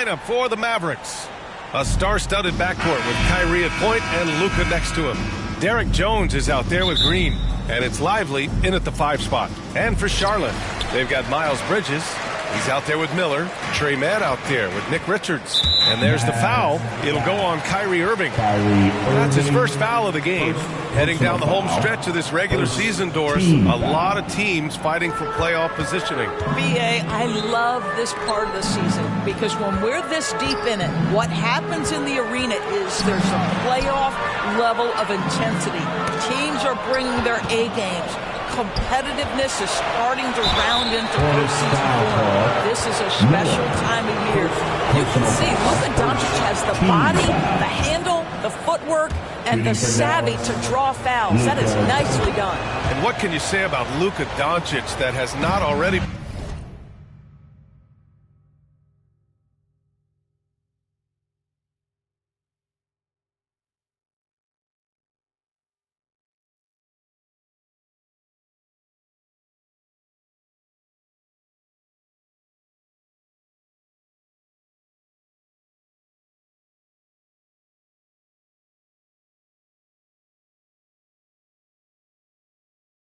lineup for the Mavericks. A star-studded backcourt with Kyrie at point and Luka next to him. Derek Jones is out there with Green, and it's Lively in at the 5 spot. And for Charlotte, they've got Miles Bridges. He's out there with Miller. Trey Mann out there with Nick Richards. And there's the foul. It'll go on Kyrie Irving. That's his first foul of the game. Heading down the home stretch of this regular season, Doris, a lot of teams fighting for playoff positioning. B.A., I love this part of the season because when we're this deep in it, what happens in the arena is there's a playoff level of intensity. Teams are bringing their A games. Competitiveness is starting to round into postseason form. This is a special time of year. You can see Luka Doncic has the body, the handle, the footwork, and the savvy to draw fouls. That is nicely done. And what can you say about Luka Doncic that has not already...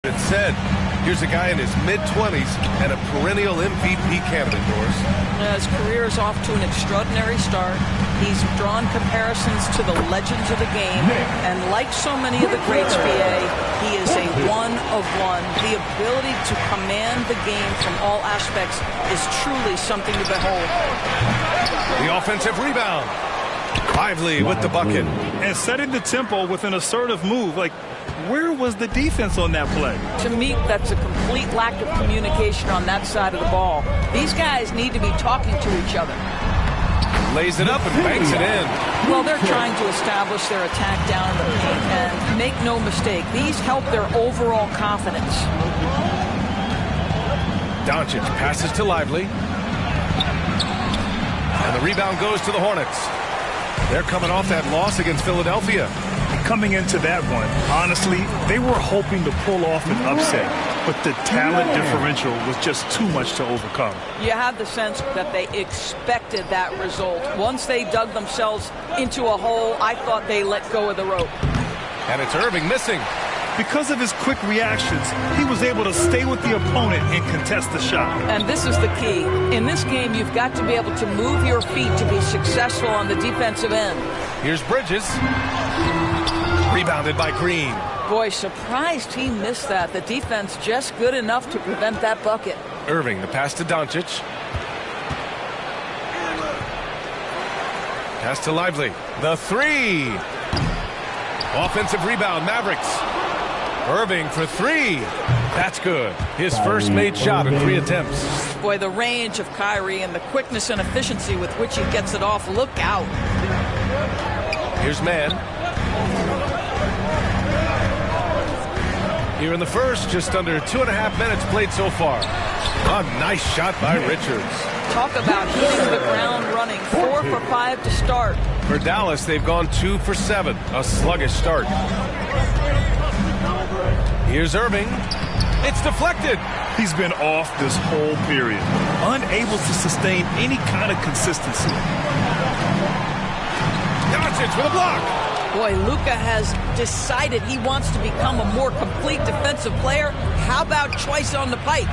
It said, here's a guy in his mid-20s and a perennial MVP candidate, Doris. His career is off to an extraordinary start. He's drawn comparisons to the legends of the game, and like so many of the greats, BA, he is a one-of-one. The ability to command the game from all aspects is truly something to behold. The offensive rebound. Lively with the bucket. And setting the tempo with an assertive move. Like, where was the defense on that play? To me, that's a complete lack of communication on that side of the ball. These guys need to be talking to each other. Lays it up and banks it in. Well, they're trying to establish their attack down in the paint, and make no mistake, these help their overall confidence. Doncic passes to Lively. And the rebound goes to the Hornets. They're coming off that loss against Philadelphia. Coming into that one, honestly, they were hoping to pull off an upset, but the talent differential was just too much to overcome. You have the sense that they expected that result. Once they dug themselves into a hole, I thought they let go of the rope. And it's Irving missing. Because of his quick reactions, he was able to stay with the opponent and contest the shot. And this is the key. In this game, you've got to be able to move your feet to be successful on the defensive end. Here's Bridges. Rebounded by Green. Boy, surprised he missed that. The defense just good enough to prevent that bucket. Irving, the pass to Doncic. Pass to Lively. The three. Offensive rebound, Mavericks. Irving for three. That's good. His first made shot in 3 attempts. Boy, the range of Kyrie and the quickness and efficiency with which he gets it off. Look out. Here's Mann. Here in the first, just under 2.5 minutes played so far. A nice shot by Richards. Talk about hitting the ground running. 4 for 5 to start. For Dallas, they've gone 2 for 7. A sluggish start. Here's Irving. It's deflected. He's been off this whole period, unable to sustain any kind of consistency. Doncic with a block. Boy, Luka has decided he wants to become a more complete defensive player. How about choice on the pipes?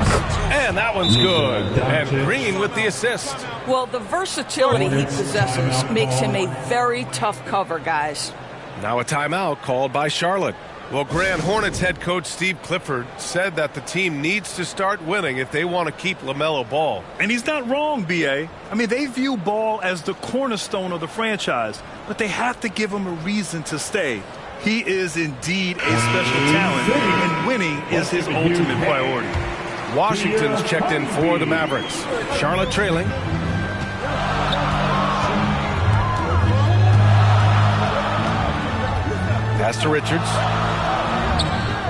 And that one's good. And Green with the assist. Well, the versatility he possesses makes him a very tough cover, guys. Now a timeout called by Charlotte. Well, Grand Hornets head coach Steve Clifford said that the team needs to start winning if they want to keep LaMelo Ball. And he's not wrong, B.A. I mean, they view Ball as the cornerstone of the franchise, but they have to give him a reason to stay. He is indeed a special talent, and winning is his ultimate priority. Washington's checked in for the Mavericks. Charlotte trailing. Pass to Richards.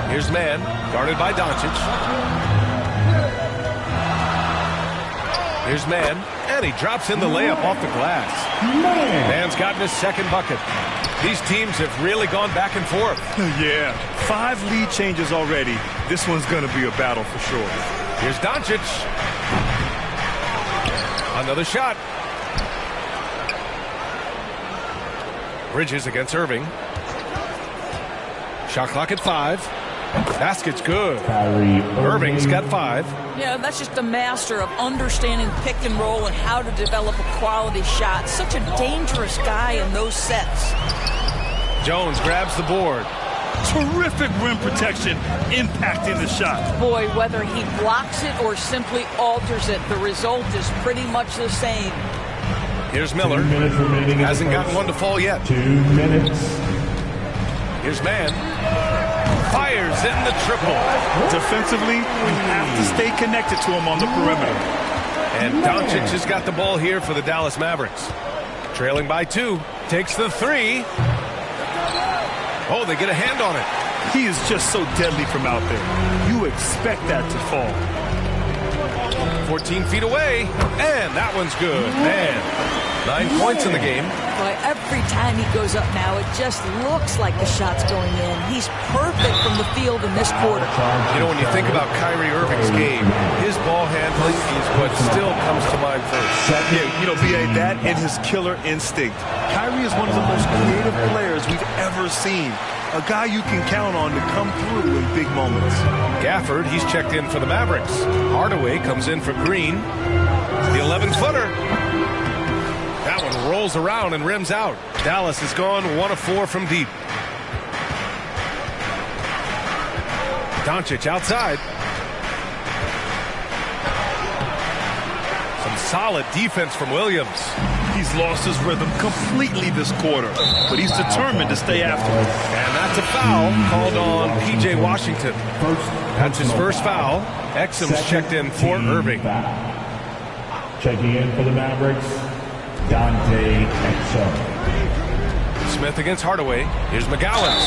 Here's Mann, guarded by Doncic. Here's Mann, and he drops in the layup off the glass. Mann's gotten his second bucket. These teams have really gone back and forth. Yeah, 5 lead changes already. This one's going to be a battle for sure. Here's Doncic. Another shot. Bridges against Irving. Shot clock at 5. Basket's good. Irving's got 5. Yeah, that's just a master of understanding pick and roll and how to develop a quality shot. Such a dangerous guy in those sets. Jones grabs the board. Terrific rim protection, impacting the shot. Boy, whether he blocks it or simply alters it, the result is pretty much the same. Here's Miller. Hasn't gotten one to fall yet. 2 minutes. Here's Mann. Fires in the triple. Defensively, you have to stay connected to him on the perimeter. And Doncic has got the ball here for the Dallas Mavericks. Trailing by 2. Takes the 3. Oh, they get a hand on it. He is just so deadly from out there. You expect that to fall. 14 feet away. And that one's good. Man, 9 points in the game. Boy, every time he goes up now, it just looks like the shot's going in. He's perfect from the field in this quarter. You know, when you think about Kyrie Irving's game, his ball handling is what still comes to mind first. Yeah, you know, B.A., that and his killer instinct. Kyrie is one of the most creative players we've ever seen. A guy you can count on to come through in big moments. Gafford, he's checked in for the Mavericks. Hardaway comes in for Green. The 11-footer. That one rolls around and rims out. Dallas has gone 1 of 4 from deep. Doncic outside. Some solid defense from Williams. He's lost his rhythm completely this quarter, but he's determined to stay after it. And that's a foul called on P.J. Washington. That's his first foul. Exum's checked in for Irving. Checking in for the Mavericks, Dante Exum. Smith against Hardaway. Here's McGowan.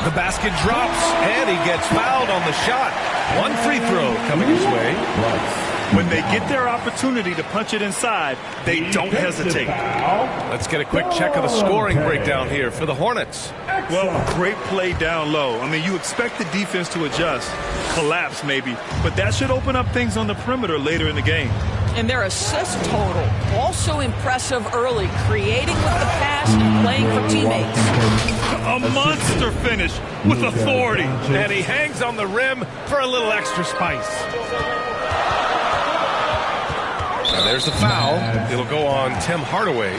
The basket drops, and he gets fouled on the shot. 1 free throw coming his way. When they get their opportunity to punch it inside, they don't hesitate. Let's get a quick check of the scoring breakdown here for the Hornets. Well, great play down low. I mean, you expect the defense to adjust, collapse maybe, but that should open up things on the perimeter later in the game. And their assist total, also impressive early, creating with the pass and playing for teammates. A monster finish with authority. And he hangs on the rim for a little extra spice. And there's the foul. It'll go on Tim Hardaway.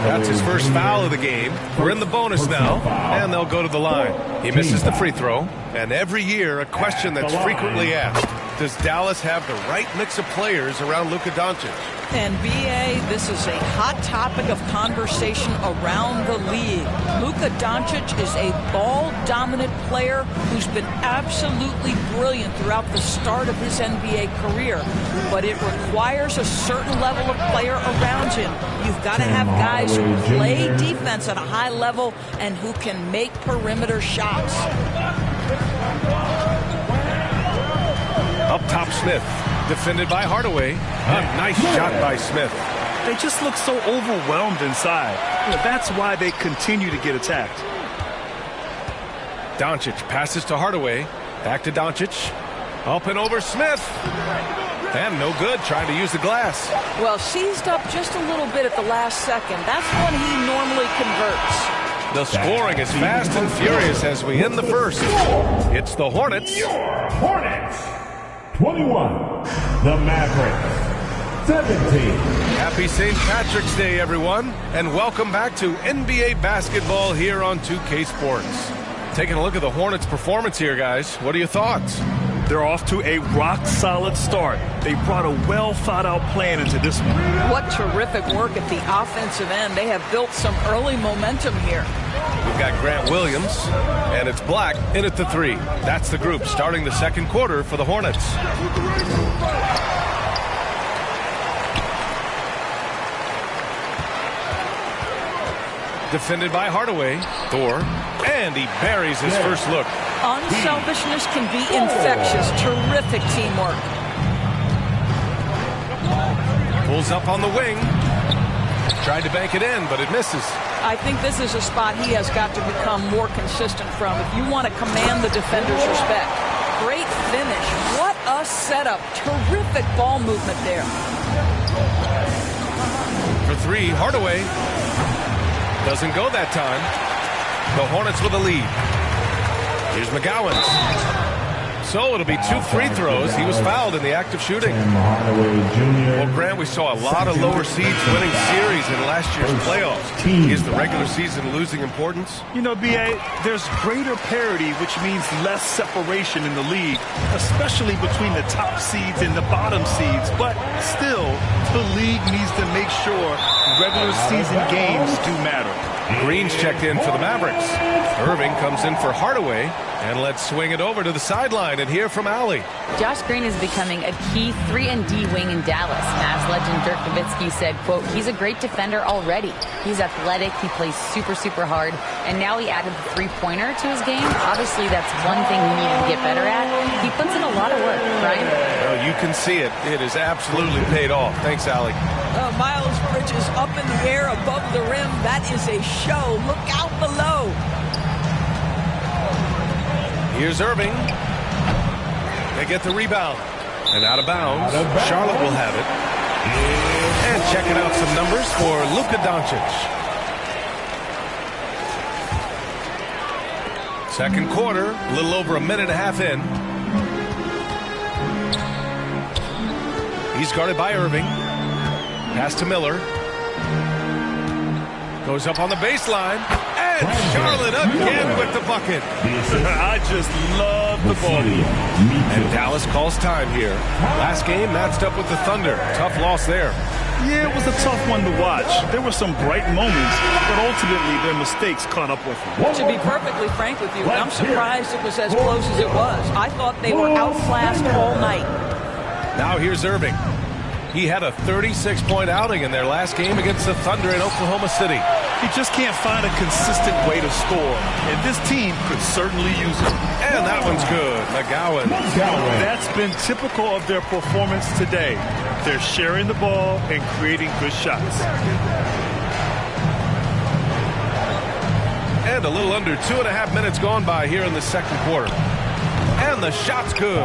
That's his first foul of the game. We're in the bonus now, and they'll go to the line. He misses the free throw. And every year, a question that's frequently asked, does Dallas have the right mix of players around Luka Doncic? And B.A., this is a hot topic of conversation around the league. Luka Doncic is a ball-dominant player who's been absolutely brilliant throughout the start of his NBA career. But it requires a certain level of player around him. You've got to have guys who play defense at a high level and who can make perimeter shots. Up top, Smith. Defended by Hardaway. A nice shot by Smith. They just look so overwhelmed inside. You know, that's why they continue to get attacked. Doncic passes to Hardaway. Back to Doncic. Up and over Smith. And no good, trying to use the glass. Well, seized up just a little bit at the last second. That's when he normally converts. The scoring is fast and furious as we end the first. It's the Hornets. Hornets 21. The Mavericks 17. Happy St. Patrick's Day, everyone, and welcome back to NBA basketball here on 2K Sports. Taking a look at the Hornets' performance here, guys. What are your thoughts? They're off to a rock-solid start. They brought a well-thought-out plan into this one. What terrific work at the offensive end. They have built some early momentum here. We've got Grant Williams, and it's Black in at the 3. That's the group starting the second quarter for the Hornets. Defended by Hardaway. Thor. And he buries his first look. Unselfishness can be infectious. Terrific teamwork. Pulls up on the wing. Tried to bank it in, but it misses. I think this is a spot he has got to become more consistent from if you want to command the defender's respect. Great finish. What a setup. Terrific ball movement there. For 3, Hardaway. Doesn't go that time. The Hornets with a lead. Here's McGowan's. So it'll be 2 free throws. He was fouled in the act of shooting. Well, Grant, we saw a lot of lower seeds winning series in last year's playoffs. Is the regular season losing importance? You know, B.A., there's greater parity, which means less separation in the league, especially between the top seeds and the bottom seeds. But still, the league needs to make sure regular season games do matter. Green's checked in for the Mavericks. Irving comes in for Hardaway. And let's swing it over to the sideline and hear from Allie. Josh Green is becoming a key 3-and-D wing in Dallas. Mavs legend Dirk Nowitzki said, quote, he's a great defender already. He's athletic. He plays super, super hard. And now he added the three-pointer to his game. Obviously, that's one thing he needed to get better at. He puts in a lot of work, right? Well, you can see it. It has absolutely paid off. Thanks, Allie. Miles Bridges up in the air above the rim. That is a show. Look out below. Here's Irving. They get the rebound. And out of bounds. Charlotte will have it. And checking out some numbers for Luka Doncic. Second quarter, a little over a minute and a half in. He's guarded by Irving. Pass to Miller. Goes up on the baseline. And Charlotte again with the bucket. I just love the ball. And Dallas calls time here. Last game matched up with the Thunder. Tough loss there. Yeah, it was a tough one to watch. There were some bright moments, but ultimately their mistakes caught up with them. To be perfectly frank with you, I'm surprised it was as close as it was. I thought they were outclassed all night. Now here's Irving. He had a 36-point outing in their last game against the Thunder in Oklahoma City. He just can't find a consistent way to score, and this team could certainly use it. And that one's good. McGowan. That's been typical of their performance today. They're sharing the ball and creating good shots. And a little under 2.5 minutes gone by here in the second quarter. And the shot's good.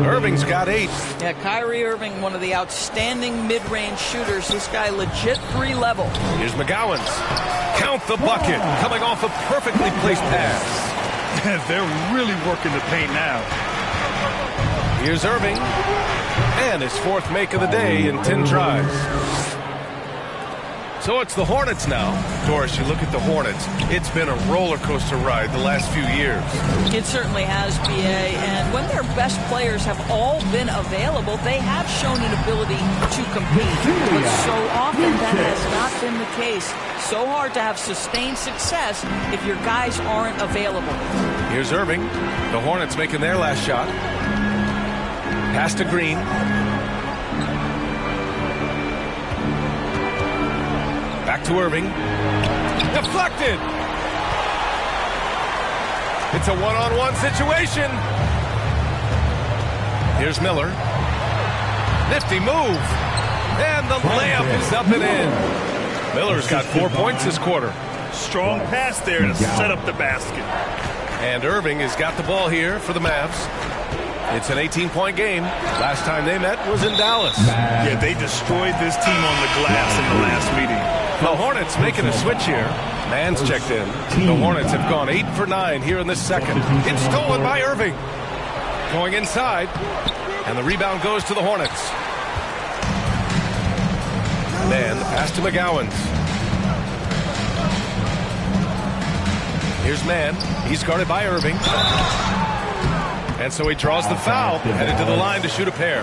Irving's got 8. Yeah, Kyrie Irving, one of the outstanding mid-range shooters. This guy legit 3-level. Here's McGowan's. Count the bucket. Coming off a perfectly placed pass. They're really working the paint now. Here's Irving. And his 4th make of the day in 10 tries. So it's the Hornets now. Doris, you look at the Hornets. It's been a roller coaster ride the last few years. It certainly has, B.A. And when their best players have all been available, they have shown an ability to compete. But so often that has not been the case. So hard to have sustained success if your guys aren't available. Here's Irving. The Hornets making their last shot. Pass to Green. Back to Irving. Deflected. It's a one-on-one situation. Here's Miller. Nifty move. And the layup is up and in. Miller's got 4 points this quarter. Strong pass there to set up the basket. And Irving has got the ball here for the Mavs. It's an 18-point game. Last time they met was in Dallas. Yeah, they destroyed this team on the glass in the last meeting. The Hornets making a switch here. Mann's checked in. The Hornets have gone 8 for 9 here in this second. It's stolen by Irving. Going inside. And the rebound goes to the Hornets. Mann, the pass to McGowan. Here's Mann. He's guarded by Irving. And so he draws the foul, headed to the line to shoot a pair.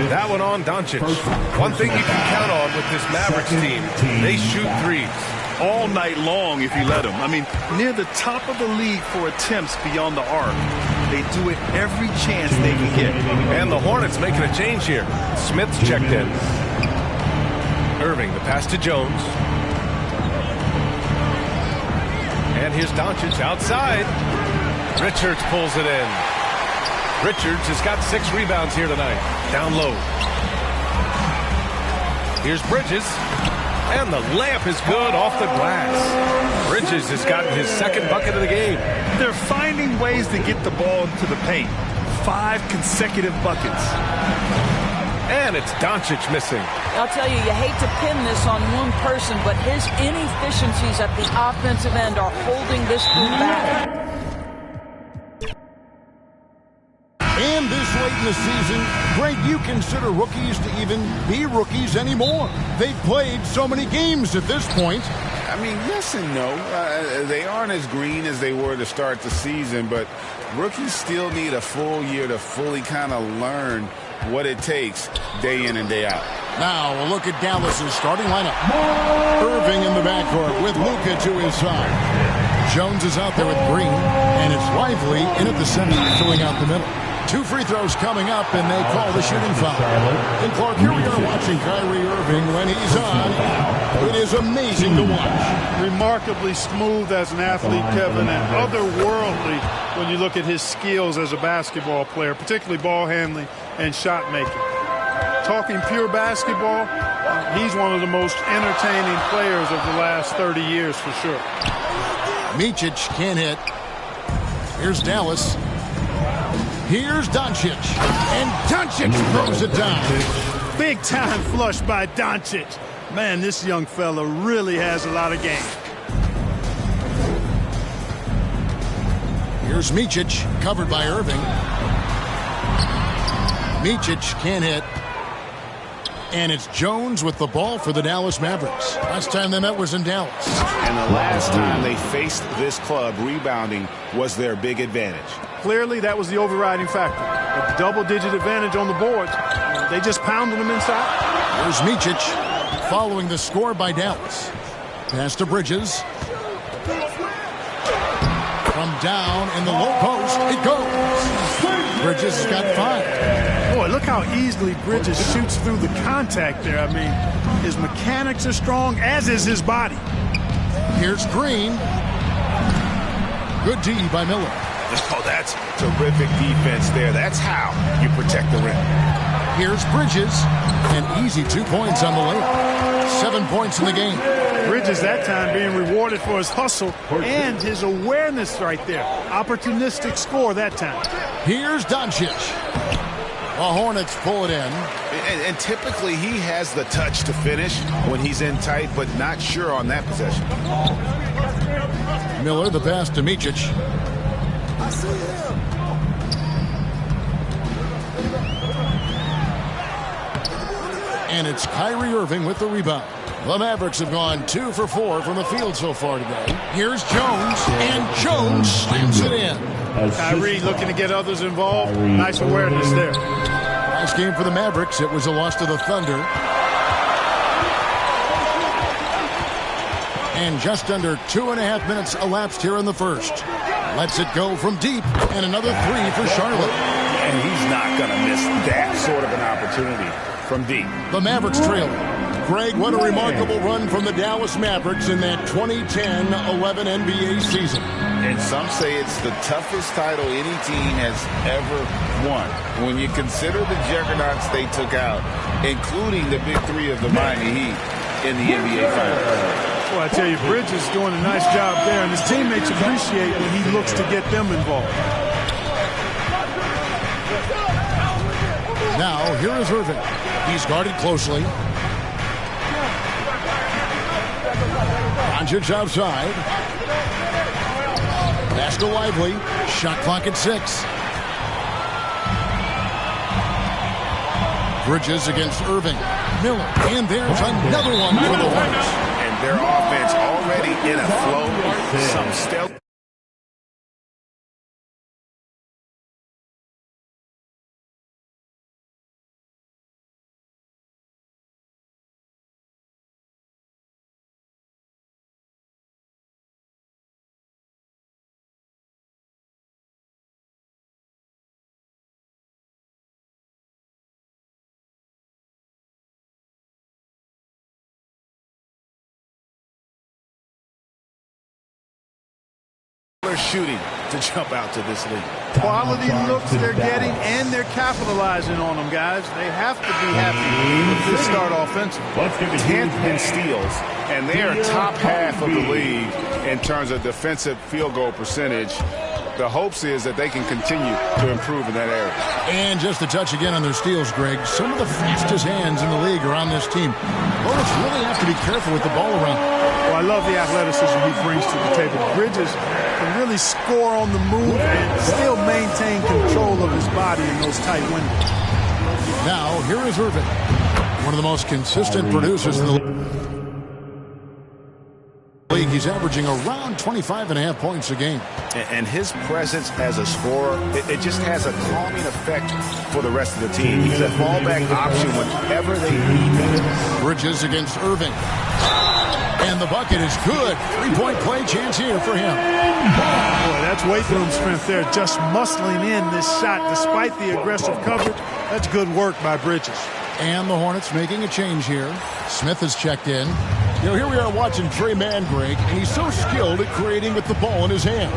That one on Doncic. One thing you can count on with this Mavericks team, they shoot threes. All night long if you let them. I mean, near the top of the league for attempts beyond the arc. They do it every chance they can get. And the Hornets making a change here. Smith's checked in. Irving, the pass to Jones. And here's Doncic outside. Richards pulls it in. Richards has got 6 rebounds here tonight. Down low. Here's Bridges. And the layup is good off the glass. Bridges has gotten his 2nd bucket of the game. They're finding ways to get the ball into the paint. 5 consecutive buckets. And it's Doncic missing. I'll tell you, you hate to pin this on one person, but his inefficiencies at the offensive end are holding this group back. And this late in the season, Greg, you consider rookies to even be rookies anymore. They've played so many games at this point. I mean, yes and no. They aren't as green as they were to start the season, but rookies still need a full year to fully kind of learn what it takes day in and day out. Now a look at Dallas's starting lineup. Irving in the backcourt with Luka to his side. Jones is out there with Green, and it's Lively in at the center, filling out the middle. 2 free throws coming up, and they call the shooting foul. And Clark, here we are watching Kyrie Irving when he's on. It is amazing to watch. Remarkably smooth as an athlete, Kevin, and otherworldly when you look at his skills as a basketball player, particularly ball handling and shot making. Talking pure basketball, he's one of the most entertaining players of the last 30 years for sure. Micic can't hit. Here's Dallas. Here's Doncic. And Doncic throws it down. Big time flush by Doncic. Man, this young fella really has a lot of game. Here's Micic, covered by Irving. Micic can't hit. And it's Jones with the ball for the Dallas Mavericks. Last time they met was in Dallas. And the last time they faced this club, rebounding was their big advantage. Clearly, that was the overriding factor. A double-digit advantage on the boards. They just pounded them inside. Here's Micic following the score by Dallas. Pass to Bridges. From down in the low post, it goes. Bridges has got 5. Boy, look how easily Bridges shoots through the contact there. I mean, his mechanics are strong, as is his body. Here's Green. Good D by Miller. Oh, that's terrific defense there. That's how you protect the rim. Here's Bridges. An easy 2 points on the layup. 7 points in the game. Bridges that time being rewarded for his hustle and his awareness right there. Opportunistic score that time. Here's Doncic. The Hornets pull it in. And typically he has the touch to finish when he's in tight, but not sure on that possession. Miller, the pass to Micic. I see him. And it's Kyrie Irving with the rebound. The Mavericks have gone 2 for 4 from the field so far today. Here's Jones, and Jones slams it in. Kyrie looking to get others involved. Nice awareness there. Last game for the Mavericks, it was a loss to the Thunder. And just under 2.5 minutes elapsed here in the first. Lets it go from deep, and another 3 for Charlotte. And he's not going to miss that sort of an opportunity from deep. The Mavericks trail. Greg, what a remarkable run from the Dallas Mavericks in that 2010-11 NBA season. And some say it's the toughest title any team has ever won. When you consider the juggernauts they took out, including the big 3 of the Miami Heat in the NBA Finals. Well, I tell you, Bridges is doing a nice job there, and his teammates appreciate when he looks to get them involved. Now, here is Irving. He's guarded closely. Doncic outside. Pass to Lively. Shot clock at 6. Bridges against Irving. Miller. And there's another one for the Hornets. And their offense already in a flow. Some stealth. Shooting to jump out to this league. Quality looks they're getting, and they're capitalizing on them, guys. They have to be happy with this start offensively. 10th in steals, and they are top half of the league in terms of defensive field goal percentage. the hopes is that they can continue to improve in that area. And just a touch again on their steals, Greg. Some of the fastest hands in the league are on this team. Hornets really have to be careful with the ball around. Well, I love the athleticism he brings to the table. Bridges can really score on the move and still maintain control of his body in those tight windows. Now, here is Irving, one of the most consistent producers in the league. He's averaging around 25.5 points a game. And his presence as a scorer, it just has a calming effect for the rest of the team. He's a fallback option whenever they need him. Bridges against Irving. And the bucket is good. Three-point play chance here for him. Boy, that's weight room strength there. Just muscling in this shot despite the aggressive coverage. That's good work by Bridges. And the Hornets making a change here. Smith has checked in. You know, here we are watching Trey Mann, Greg, and he's so skilled at creating with the ball in his hand.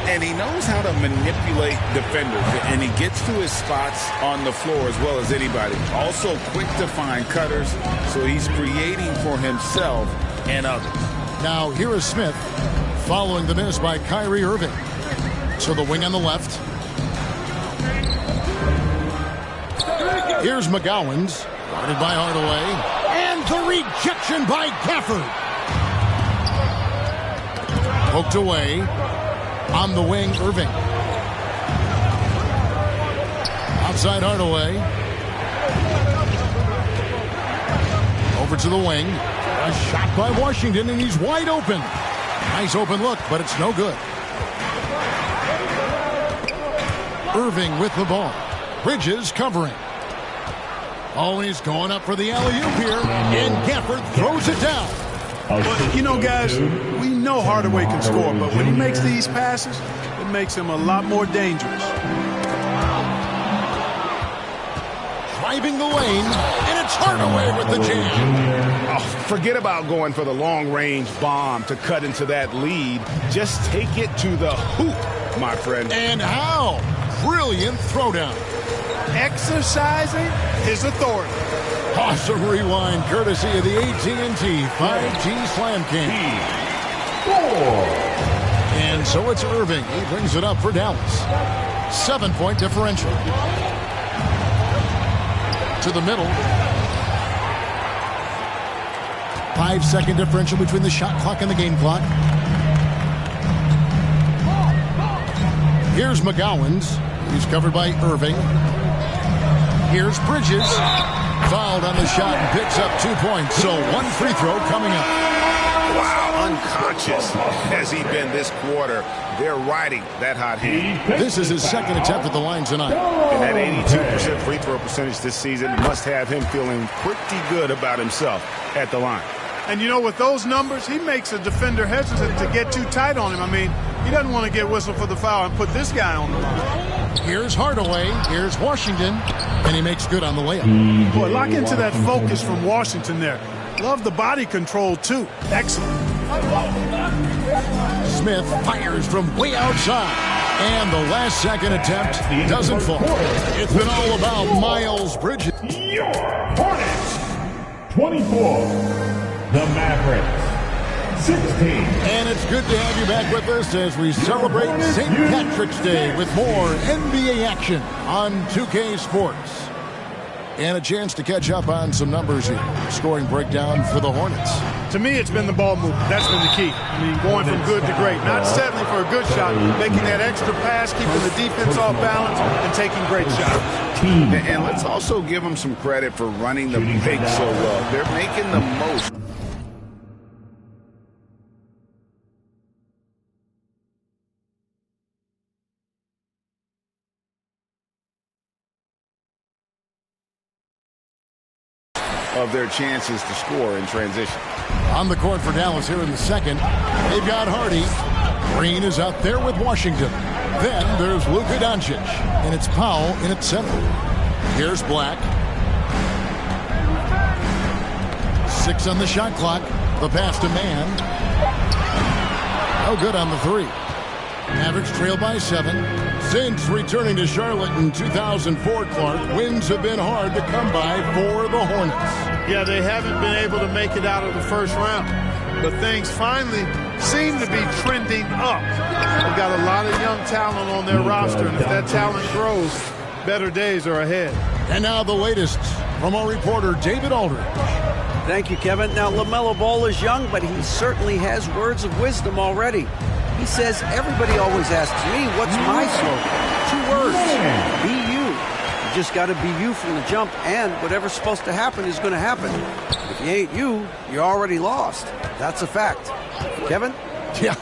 And he knows how to manipulate defenders, and he gets to his spots on the floor as well as anybody. Also quick to find cutters, so he's creating for himself and others. Now, here is Smith following the miss by Kyrie Irving. So the wing on the left. Here's McGowan's, guarded by Hardaway. And the rejection by Gafford. Poked away. On the wing, Irving. Outside Hardaway. Over to the wing. A shot by Washington, and he's wide open. Nice open look, but it's no good. Irving with the ball. Bridges covering. Always going up for the alley-oop here, and Gafford throws it down. But, you know, guys, we know Hardaway can score, but when he makes these passes, it makes him a lot more dangerous. Driving the lane, and it's Hardaway with the jam. Oh, forget about going for the long-range bomb to cut into that lead. Just take it to the hoop, my friend. And how? Brilliant throwdown. Exercising his authority. Awesome rewind, courtesy of the AT&T 5G Slam King. And so it's Irving. He brings it up for Dallas. 7-point differential. To the middle. 5-second differential between the shot clock and the game clock. Here's McGowan's. He's covered by Irving. Here's Bridges. Fouled on the shot and picks up 2 points. So one free throw coming up. Wow, unconscious has he been this quarter. They're riding that hot hand. This is his second attempt at the line tonight. And that 82% free throw percentage this season must have him feeling pretty good about himself at the line. And, you know, with those numbers, he makes a defender hesitant to get too tight on him. I mean, he doesn't want to get whistled for the foul and put this guy on the line. Here's Hardaway. Here's Washington. And he makes good on the layup. Boy, lock into that focus from Washington there. Love the body control, too. Excellent. Smith fires from way outside. And the last second attempt doesn't fall. It's been all about Miles Bridges. Your Hornets, 24. The Mavericks, 16. And it's good to have you back with us as we celebrate St. Patrick's Day with more NBA action on 2K Sports. And a chance to catch up on some numbers here. Scoring breakdown for the Hornets. To me, it's been the ball movement. That's been the key. I mean, going from good to great. Not settling for a good shot, making that extra pass, keeping the defense off balance, and taking great shots. And let's also give them some credit for running the pick so well. They're making the most. Of their chances to score in transition. On the court for Dallas here in the second. They've got Hardy. Green is out there with Washington. Then there's Luka Doncic. And it's Powell in at center. Here's Black. 6 on the shot clock. The pass to Mann. No good on the 3. Mavericks trail by 7. Since returning to Charlotte in 2004, Clark, wins have been hard to come by for the Hornets. Yeah, they haven't been able to make it out of the first round. but things finally seem to be trending up. They've got a lot of young talent on their roster, and if that talent grows, better days are ahead. And now the latest from our reporter, David Aldridge. Thank you, Kevin. Now, LaMelo Ball is young, but he certainly has words of wisdom already. He says, everybody always asks me, what's my slogan? 2 words, be you. You just got to be you from the jump, and whatever's supposed to happen is going to happen. If you ain't you, you're already lost. That's a fact. Kevin? Yeah,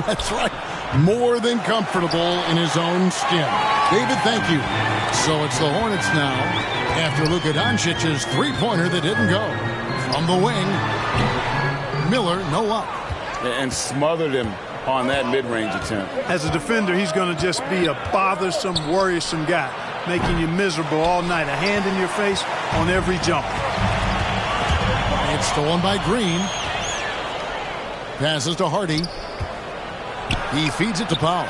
that's right. More than comfortable in his own skin. David, thank you. So it's the Hornets now after Luka Doncic's three-pointer that didn't go. From the wing, Miller, no luck. And smothered him on that mid-range attempt. As a defender, he's going to just be a bothersome, worrisome guy, making you miserable all night. A hand in your face on every jump. It's stolen by Green. Passes to Hardy. He feeds it to Powell.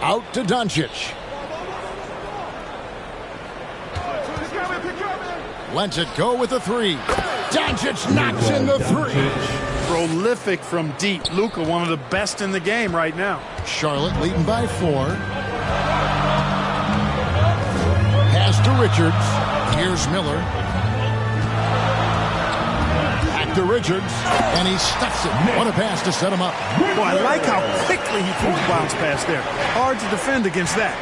Out to Doncic. Lets it go with the 3. Doncic knocks in the 3. Prolific from deep. Luka, one of the best in the game right now. Charlotte leading by 4. Pass to Richards. Here's Miller. Back to Richards. And he stuffs it. What a pass to set him up. Boy, I like how quickly he threw the bounce pass there. Hard to defend against that.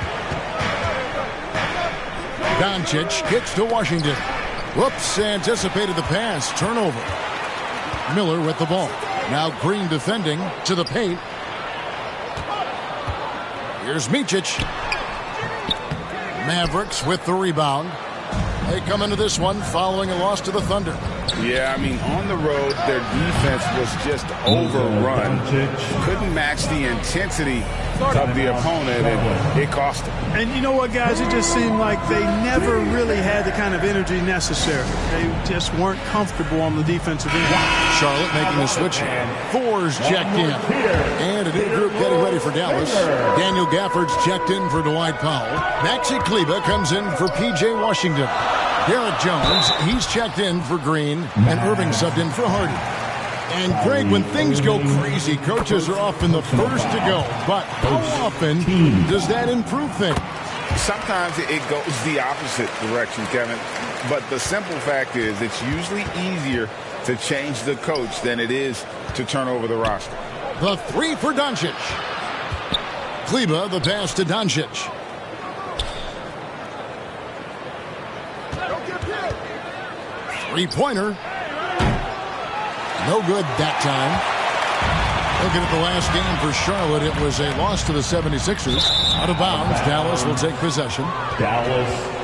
Doncic kicks to Washington. Whoops, anticipated the pass. Turnover. Miller with the ball. Now Green defending to the paint. Here's Micic. Mavericks with the rebound. They come into this one following a loss to the Thunder. Yeah, I mean, on the road, their defense was just overrun. Couldn't match the intensity of the opponent, and it cost them. And you know what, guys? It just seemed like they never really had the kind of energy necessary. They just weren't comfortable on the defensive end. Charlotte making the switch. Thor's checked in. And a new group getting ready for Dallas. Daniel Gafford's checked in for Dwight Powell. Maxi Kleber comes in for P.J. Washington. Derek Jones, he's checked in for Green, and Irving subbed in for Hardy. And Greg, when things go crazy, coaches are often the first to go. But how often does that improve things? Sometimes it goes the opposite direction, Kevin. But the simple fact is it's usually easier to change the coach than it is to turn over the roster. The 3 for Doncic. Kleber, the pass to Doncic. Three-pointer. No good that time. Looking at the last game for Charlotte, it was a loss to the 76ers. Out of bounds, Dallas will take possession.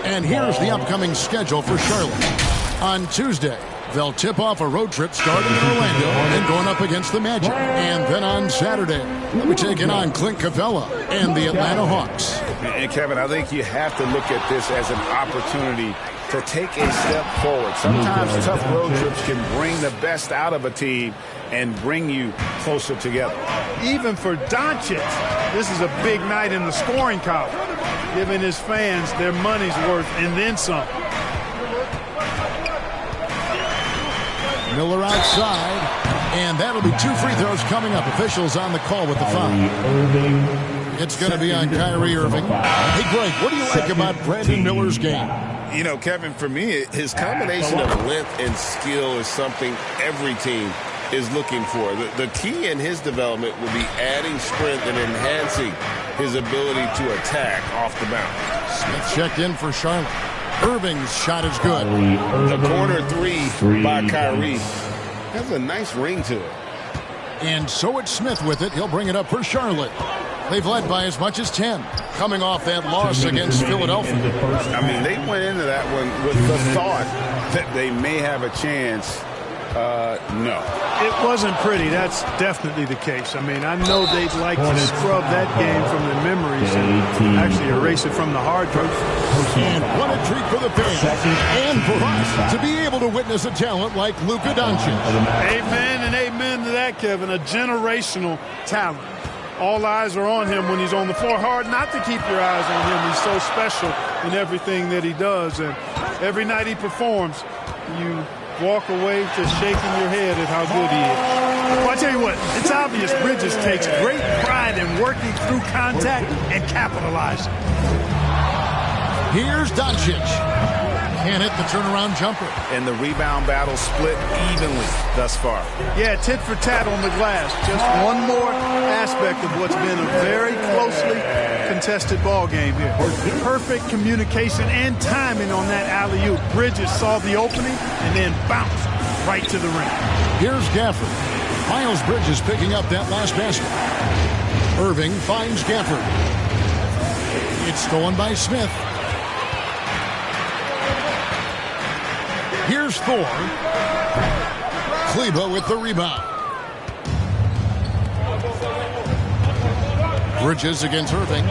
And here's the upcoming schedule for Charlotte. On Tuesday, they'll tip off a road trip starting in Orlando and going up against the Magic. And then on Saturday, they'll be taking on Clint Capella and the Atlanta Hawks. And Kevin, I think you have to look at this as an opportunity to take a step forward. Sometimes tough road trips can bring the best out of a team and bring you closer together. Even for Doncic, this is a big night in the scoring column, giving his fans their money's worth and then some. Miller outside, and that'll be 2 free throws coming up. Officials on the call with the foul. It's going to be on Kyrie Irving. Hey, Greg, what do you like about Brandon Miller's game? You know, Kevin, for me, his combination of length and skill is something every team is looking for. The key in his development will be adding strength and enhancing his ability to attack off the bounce. Smith checked in for Charlotte. Irving's shot is good. The corner 3 by Kyrie has a nice ring to it. And so it's Smith with it. He'll bring it up for Charlotte. They've led by as much as 10, coming off that loss against Philadelphia. I mean, they went into that one with the thought that they may have a chance. No. It wasn't pretty. That's definitely the case. I mean, I know they'd like to scrub that game from their memories and actually erase it from the hard drive. And what a treat for the fans and for us to be able to witness a talent like Luka Doncic. Amen and amen to that, Kevin. A generational talent. All eyes are on him when he's on the floor. Hard not to keep your eyes on him. He's so special in everything that he does. And every night he performs, you walk away just shaking your head at how good he is. Well, I tell you what, it's obvious Bridges takes great pride in working through contact and capitalizing. Here's Doncic. Can't hit the turnaround jumper. And the rebound battle split evenly thus far. Yeah, tit for tat on the glass. Just one more aspect of what's been a very closely contested ball game here. Perfect communication and timing on that alley-oop. Bridges saw the opening and then bounced right to the rim. Here's Gafford. Miles Bridges picking up that last basket. Irving finds Gafford. It's stolen by Smith. Here's Thor. Kleba with the rebound. Bridges against Irving.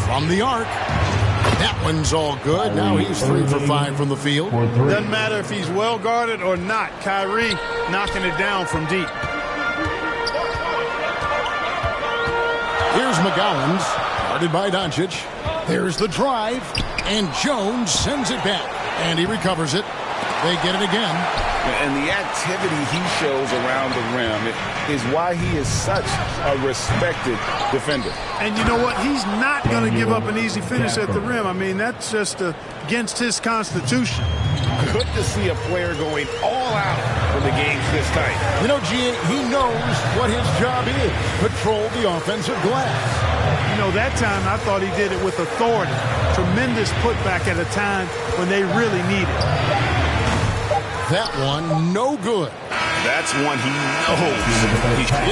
From the arc. That one's all good. Now he's 3 for 5 from the field. Doesn't matter if he's well guarded or not. Kyrie knocking it down from deep. Here's McGowan's. Guarded by Doncic. There's the drive. And Jones sends it back. And he recovers it. They get it again. And the activity he shows around the rim is why he is such a respected defender. And you know what? He's not going to give up an easy finish at the rim. I mean, that's just against his constitution. Good to see a player going all out when the game's this tight. You know, G, he knows what his job is. Patrol the offensive glass. You know, that time I thought he did it with authority. Tremendous putback at a time when they really need it. That one, no good. That's one he knows.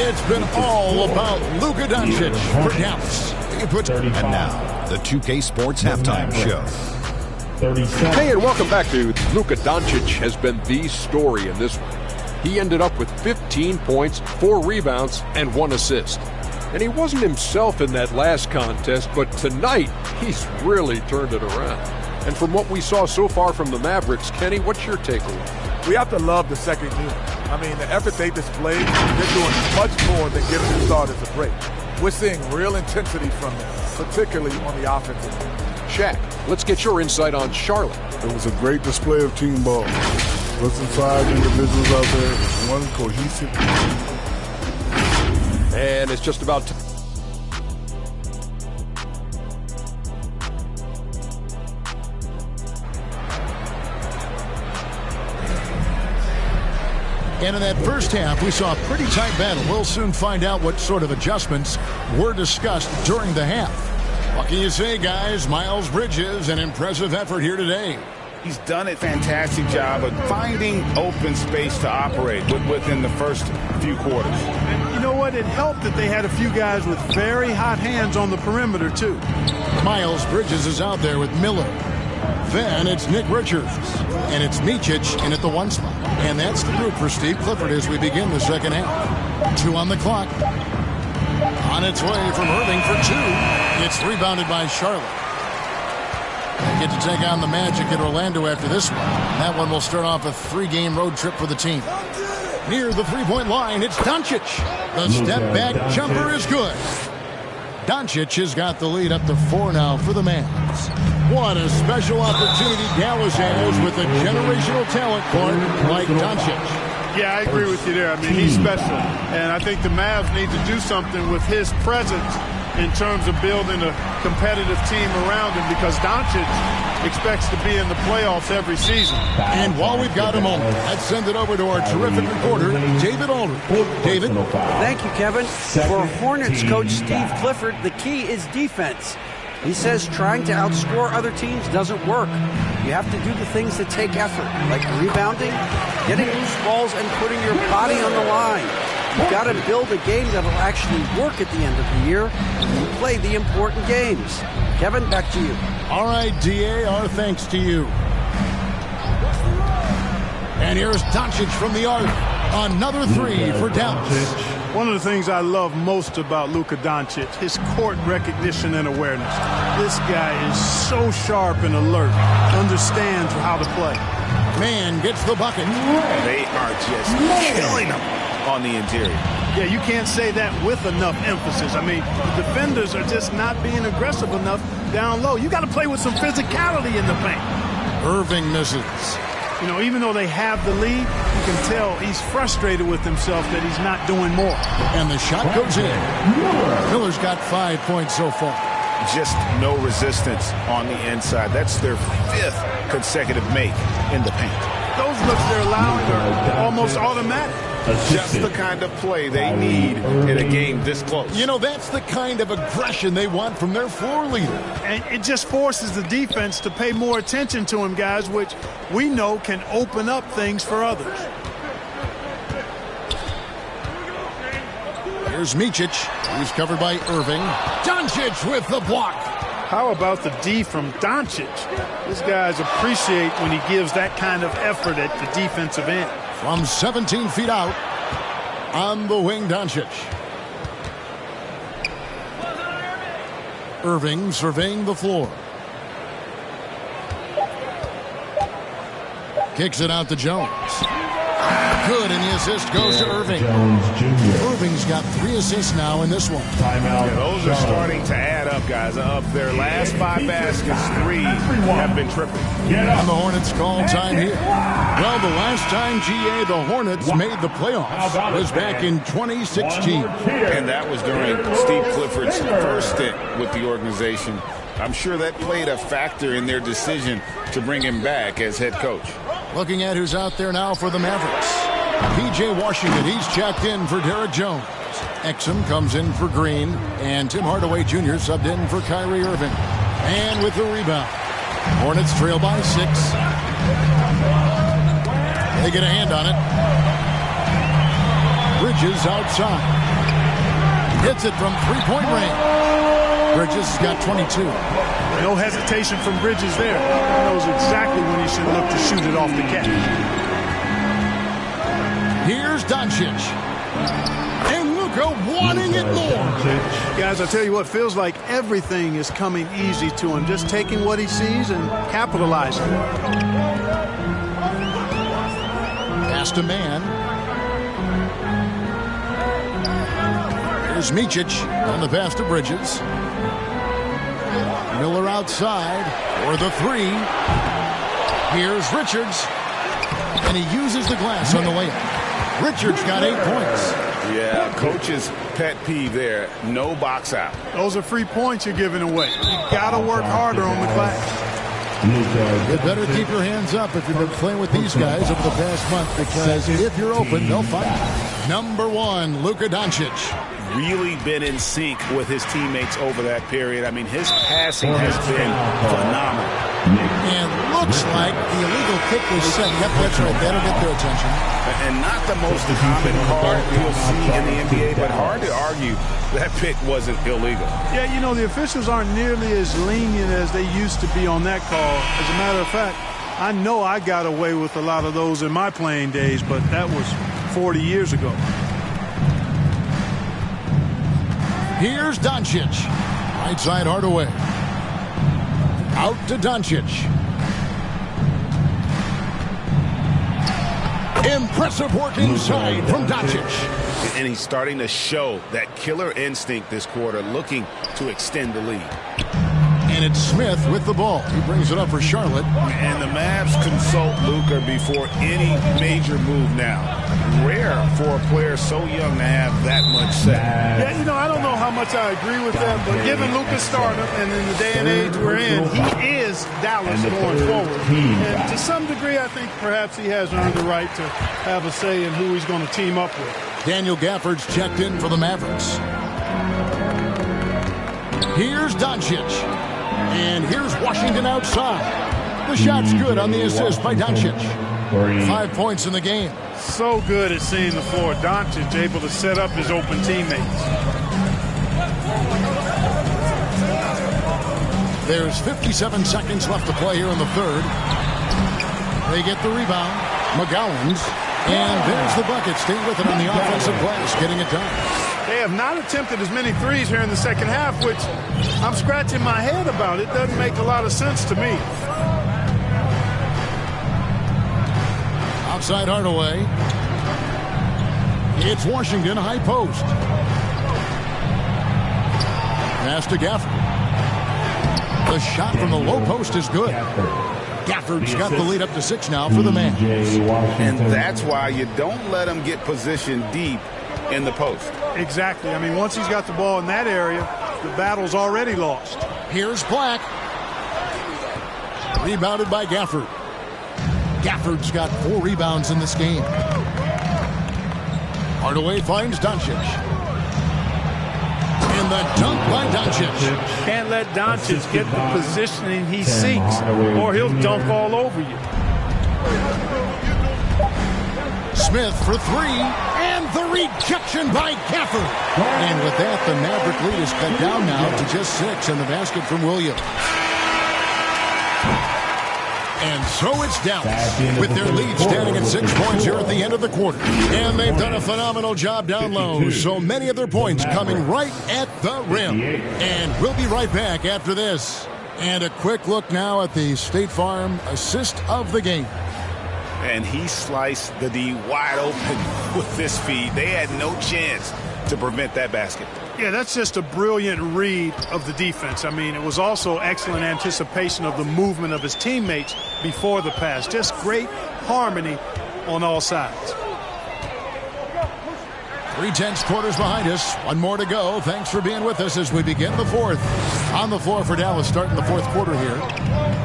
It's been all about Luka Doncic for Dallas. And now, the 2K Sports Halftime Show. Hey, and welcome back to Luka Doncic has been the story in this one. He ended up with 15 points, 4 rebounds, and 1 assist. And he wasn't himself in that last contest, but tonight, he's really turned it around. And from what we saw so far from the Mavericks, Kenny, what's your takeaway? We have to love the second unit. I mean, the effort they displayed, they're doing much more than giving the starters a break. We're seeing real intensity from them, particularly on the offensive end. Shaq, let's get your insight on Charlotte. It was a great display of team ball. Listen, 5 individuals out there, one cohesive. And it's just about time. And in that first half, we saw a pretty tight battle. We'll soon find out what sort of adjustments were discussed during the half. What can you say, guys? Miles Bridges, an impressive effort here today. He's done a fantastic job of finding open space to operate within the first few quarters. And you know what? It helped that they had a few guys with very hot hands on the perimeter, too. Miles Bridges is out there with Miller. Then it's Nick Richards. And it's Micic in at the 1 spot. And that's the group for Steve Clifford as we begin the second half. 2 on the clock. On its way from Irving for 2. It's rebounded by Charlotte. They get to take on the Magic at Orlando after this one. That one will start off a 3-game road trip for the team. Near the 3-point line, it's Doncic. The step-back jumper is good. Doncic has got the lead up to 4 now for the Mavs. What a special opportunity Dallas has with a generational talent guard like Doncic. Yeah, I agree with you there. I mean, he's special. And I think the Mavs need to do something with his presence in terms of building a competitive team around him, because Doncic expects to be in the playoffs every season. And while we've got a moment, let's send it over to our terrific reporter, David Aldridge. David? Thank you, Kevin. For Hornets coach Steve Clifford, the key is defense. He says trying to outscore other teams doesn't work. You have to do the things that take effort, like rebounding, getting loose balls, and putting your body on the line. You've got to build a game that'll actually work at the end of the year and play the important games. Kevin, back to you. All right, D.A., our thanks to you. And here's Doncic from the arc. Another 3 for Dallas. One of the things I love most about Luka Doncic, his court recognition and awareness. This guy is so sharp and alert, understands how to play. Man gets the bucket. They are just killing him on the interior. Yeah, you can't say that with enough emphasis. I mean, the defenders are just not being aggressive enough down low. You got to play with some physicality in the paint. Irving misses. You know, even though they have the lead, you can tell he's frustrated with himself that he's not doing more. And the shot goes in. Miller's got 5 points so far. Just no resistance on the inside. That's their 5th consecutive make in the paint. Those looks they're allowing are almost automatic. Just the kind of play they need in a game this close. You know, that's the kind of aggression they want from their floor leader. And it just forces the defense to pay more attention to him, guys, which we know can open up things for others. Here's Micic. He's covered by Irving. Doncic with the block. How about the D from Doncic? These guys appreciate when he gives that kind of effort at the defensive end. From 17 feet out, on the wing, Doncic. Irving surveying the floor. Kicks it out to Jones. Good, and the assist goes to Irving. Irving's got 3 assists now in this one. Yeah, those are starting to add up, guys. Of their last 5 baskets, 3 have been triple. And the Hornets call time here. Well, the last time, GA, the Hornets made the playoffs was back in 2016. And that was during Steve Clifford's first stint with the organization. I'm sure that played a factor in their decision to bring him back as head coach. Looking at who's out there now for the Mavericks. P.J. Washington, he's checked in for Derek Jones. Exum comes in for Green, and Tim Hardaway Jr. subbed in for Kyrie Irving. And with the rebound, Hornets trail by 6. They get a hand on it. Bridges outside. Hits it from 3-point range. Bridges has got 22. No hesitation from Bridges there. He knows exactly when he should look to shoot it off the catch. Here's Doncic. And Luka wanting it more. Guys, I tell you what, feels like everything is coming easy to him. Just taking what he sees and capitalizing. Pass to man. Here's Micic on the pass to Bridges. Miller outside for the 3. Here's Richards. And he uses the glass on the layup. Richards got 8 points. Yeah, coach's pet peeve there. No box out. Those are free points you're giving away. You got to work harder on the glass. You better keep your hands up if you've been playing with these guys over the past month, because if you're open, they'll find you. Number 1, Luka Doncic. Really been in sync with his teammates over that period. I mean, his passing has been phenomenal. And looks like the illegal kick was set. Yep, that's right. That'll get their attention. And not the most common card you'll see in the NBA, but hard to argue that pick wasn't illegal. Yeah, you know, the officials aren't nearly as lenient as they used to be on that call. As a matter of fact, I know I got away with a lot of those in my playing days, but that was 40 years ago. Here's Doncic. Right side Hardaway. Out to Doncic. Impressive work inside from Doncic. And he's starting to show that killer instinct this quarter, looking to extend the lead. And it's Smith with the ball. He brings it up for Charlotte. And the Mavs consult Luka before any major move now. Rare for a player so young to have that much say. Yeah, you know, I don't know how much I agree with that, but given Luka's stardom and in the day and age we're in, he is Dallas going forward. And to some degree, I think perhaps he has earned the right to have a say in who he's going to team up with. Daniel Gafford's checked in for the Mavericks. Here's Doncic. And here's Washington outside. The shot's good on the assist by Doncic. 5 points in the game. So good at seeing the floor. Doncic able to set up his open teammates. There's 57 seconds left to play here in the third. They get the rebound. McGowan's. And there's the bucket. Staying with it on the offensive glass, getting it done. They have not attempted as many threes here in the second half, which I'm scratching my head about. It doesn't make a lot of sense to me. Outside Hardaway. It's Washington, high post. Pass to Gafford. The shot from the low post is good. Gafford's got the lead up to 6 now for the man. And that's why you don't let him get positioned deep in the post. Exactly. I mean, once he's got the ball in that area, the battle's already lost. Here's Black. Rebounded by Gafford. Gafford's got 4 rebounds in this game. Hardaway finds Doncic. And the dunk by Doncic. Can't let Doncic get the positioning he seeks, or he'll dunk all over you. Smith for 3, and the rejection by Gafford. And with that, the Maverick lead is cut down now to just 6, and the basket from Williams. And so it's Dallas with their lead standing at 6 points here at the end of the quarter. And they've done a phenomenal job down low. So many of their points coming right at the rim. And we'll be right back after this. And a quick look now at the State Farm assist of the game. And he sliced the D wide open with this feed. They had no chance to prevent that basket. Yeah, that's just a brilliant read of the defense. I mean, it was also excellent anticipation of the movement of his teammates before the pass. Just great harmony on all sides. 3/10 quarters behind us. 1 more to go. Thanks for being with us as we begin the 4th. On the floor for Dallas starting the 4th quarter here.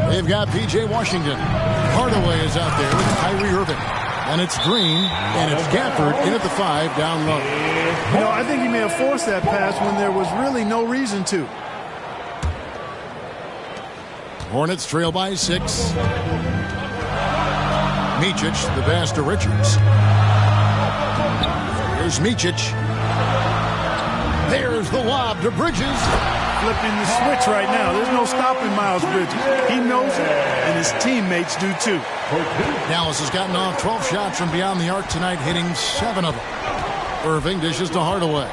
They've got P.J. Washington. Hardaway is out there with Kyrie Irving. And it's Green, and it's Gafford in at the 5 down low. You know, I think he may have forced that pass when there was really no reason to. Hornets trail by 6. Micic, the pass to Richards. Here's Micic. There's the lob to Bridges. Flipping the switch right now. There's no stopping Miles Bridges. He knows it, and his teammates do too. Dallas has gotten off 12 shots from beyond the arc tonight, hitting 7 of them. Irving dishes to Hardaway.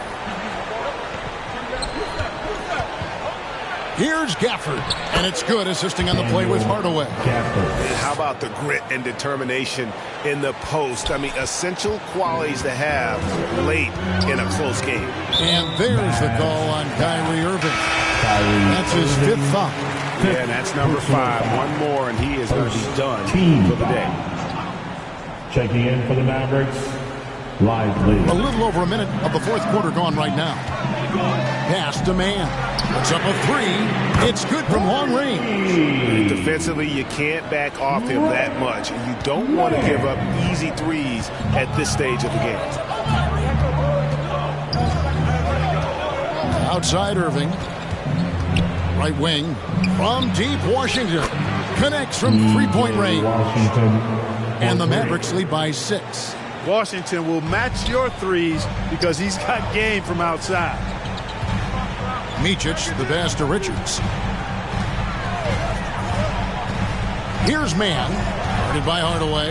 Here's Gafford, and it's good, assisting on the play with Hardaway. And how about the grit and determination in the post? I mean, essential qualities to have late in a close game. And there's the call on Kyrie Irving. That's his 5th foul. Yeah, and that's number 5. 1 more, and he is going to be done for the day. Checking in for the Mavericks, Lively. A little over a minute of the 4th quarter gone right now. Pass to Man. Puts up a 3. It's good from long range. Defensively, you can't back off him that much. You don't want to give up easy threes at this stage of the game. Outside Irving. Right wing. From deep, Washington. Connects from 3-point range. And the Mavericks lead by 6. Washington will match your threes because he's got game from outside. Micic, the pass to Richards. Here's Man. Guarded by Hardaway.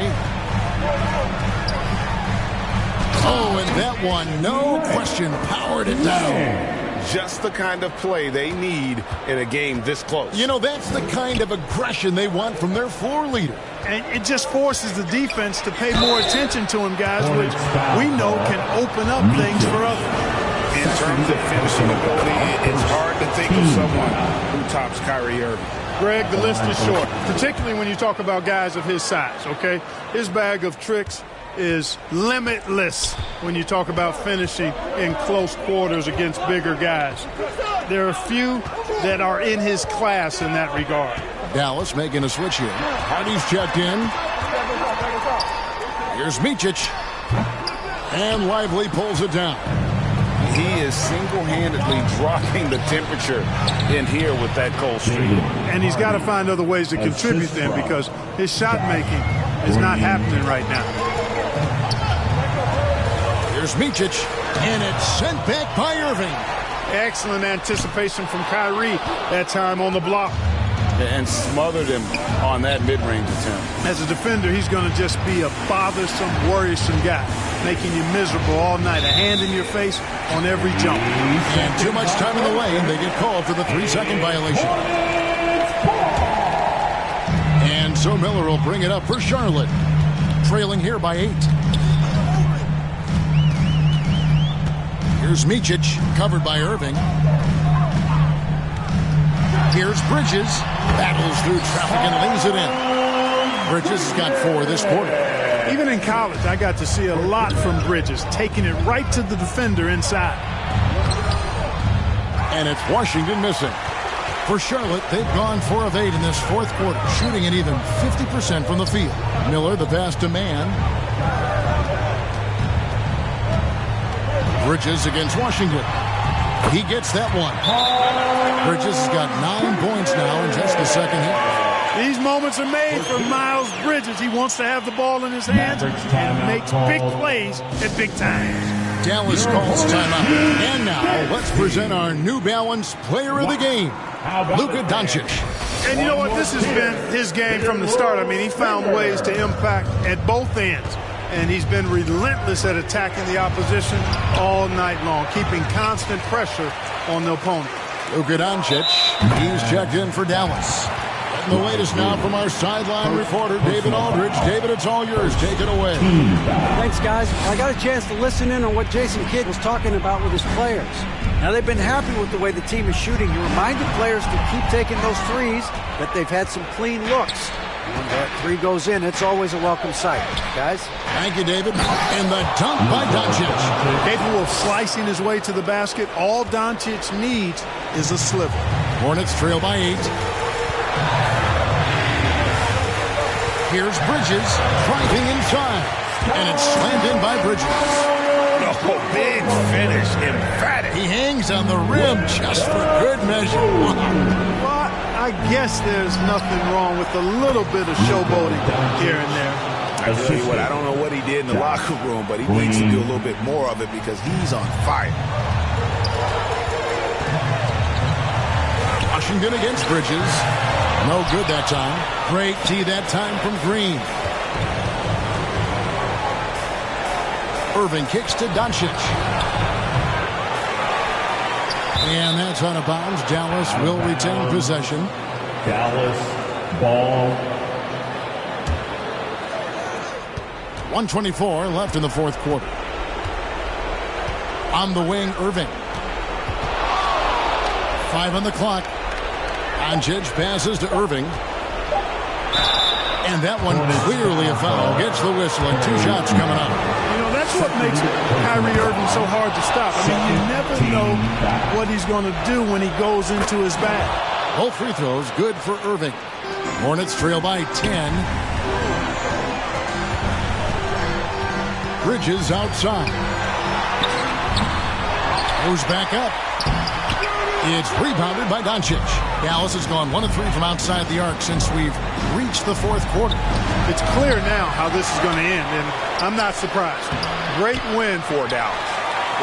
Oh, and that one, no question, powered it down. Just the kind of play they need in a game this close. You know, that's the kind of aggression they want from their floor leader. And it just forces the defense to pay more attention to him, guys, which we know can open up things for others. In terms of finishing ability, it's hard to think of someone who tops Kyrie Irving. Greg, the list is short, particularly when you talk about guys of his size, okay? His bag of tricks is limitless when you talk about finishing in close quarters against bigger guys. There are few that are in his class in that regard. Dallas making a switch here. Hardy's checked in. Here's Micic. And Lively pulls it down. He is single-handedly dropping the temperature in here with that cold streak. And he's got to find other ways to contribute then because his shot making is not happening right now. Here's Micic, and it's sent back by Irving. Excellent anticipation from Kyrie that time on the block. And smothered him on that mid-range attempt. As a defender, he's going to just be a bothersome, worrisome guy, making you miserable all night, a hand in your face on every jump. And too much time in the lane, they get called for the 3-second violation. And so Miller will bring it up for Charlotte, trailing here by 8. Here's Micic, covered by Irving. Here's Bridges, battles through traffic and lays it in. Bridges has got 4 this quarter. Even in college, I got to see a lot from Bridges, taking it right to the defender inside. And it's Washington missing. For Charlotte, they've gone 4 of 8 in this fourth quarter, shooting at even 50% from the field. Miller, the pass to Mann. Bridges against Washington. He gets that one. Bridges has got 9 points now in just the second half. These moments are made for Miles Bridges. He wants to have the ball in his hands and makes big plays at big times. Dallas calls timeout. And now, let's present our New Balance player of the game, Luka Doncic. And you know what? This has been his game from the start. I mean, he found ways to impact at both ends. And he's been relentless at attacking the opposition all night long, keeping constant pressure on the opponent. Luka Doncic, he's checked in for Dallas. And the latest now from our sideline reporter, David Aldridge. David, it's all yours. Take it away. Thanks, guys. I got a chance to listen in on what Jason Kidd was talking about with his players. Now, they've been happy with the way the team is shooting. He reminded players to keep taking those threes, that they've had some clean looks. When that 3 goes in, it's always a welcome sight. Guys? Thank you, David. And the dunk by Doncic. Capable of slicing his way to the basket. All Doncic needs is a sliver. Hornets trail by 8. Here's Bridges driving inside. And it's slammed in by Bridges. Oh, big finish. Emphatic. He hangs on the rim just for good measure. Well, I guess there's nothing wrong with a little bit of showboating here and there. I tell you what, I don't know what he did in the locker room, but he needs to do a little bit more of it because he's on fire. Washington against Bridges. No good that time. Great tee that time from Green. Irving kicks to Doncic. And that's out of bounds. Dallas will retain possession. Dallas ball. 1:24 left in the fourth quarter. On the wing, Irving. 5 on the clock. Doncic passes to Irving. And that one clearly a foul. Gets the whistle and 2 shots coming up. You know, that's what makes Kyrie Irving so hard to stop. I mean, you never know what he's going to do when he goes into his bag. Both free throws good for Irving. Hornets trail by 10. Bridges outside. Goes back up. It's rebounded by Doncic. Dallas has gone 1 of 3 from outside the arc since we've reached the fourth quarter. It's clear now how this is going to end, and I'm not surprised. Great win for Dallas.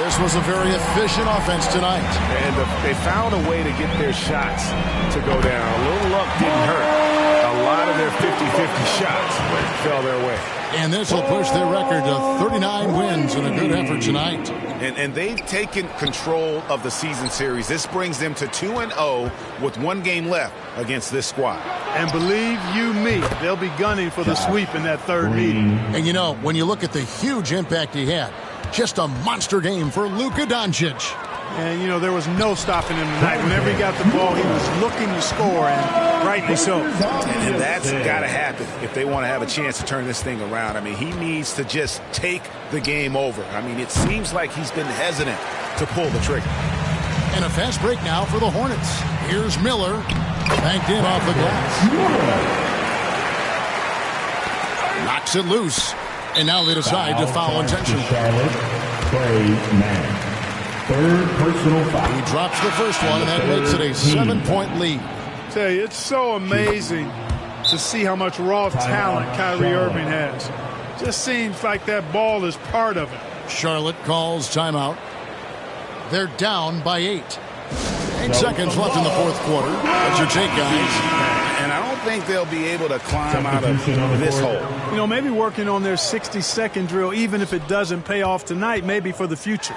This was a very efficient offense tonight. And they found a way to get their shots to go down. A little luck didn't hurt. A lot of their 50-50 shots fell their way. And this will push their record to 39 wins in a good effort tonight. And they've taken control of the season series. This brings them to 2-0 with 1 game left against this squad. And believe you me, they'll be gunning for the sweep in that third meeting. And you know, when you look at the huge impact he had, just a monster game for Luka Doncic. And, you know, there was no stopping him tonight. Whenever he got the ball, he was looking to score, and rightly so. And that's got to happen if they want to have a chance to turn this thing around. I mean, he needs to just take the game over. I mean, it seems like he's been hesitant to pull the trigger. And a fast break now for the Hornets. Here's Miller. Banked in off the glass. Knocks it loose. And now they decide to foul intentionally. Third personal foul. He drops the first one, and that makes it a 7-point lead. Tell you, it's so amazing to see how much raw talent Kyrie Irving has. Just seems like that ball is part of it. Charlotte calls timeout. They're down by 8. 8 seconds left in the fourth quarter. What's your take, guys? And I don't think they'll be able to climb out of this hole. You know, maybe working on their 60-second drill, even if it doesn't pay off tonight, maybe for the future.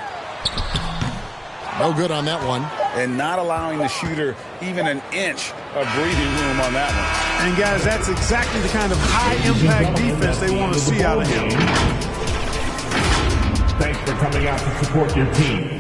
No good on that one. And not allowing the shooter even an inch of breathing room on that one. And, guys, that's exactly the kind of high-impact defense they want to see out of him. Thanks for coming out to support your team.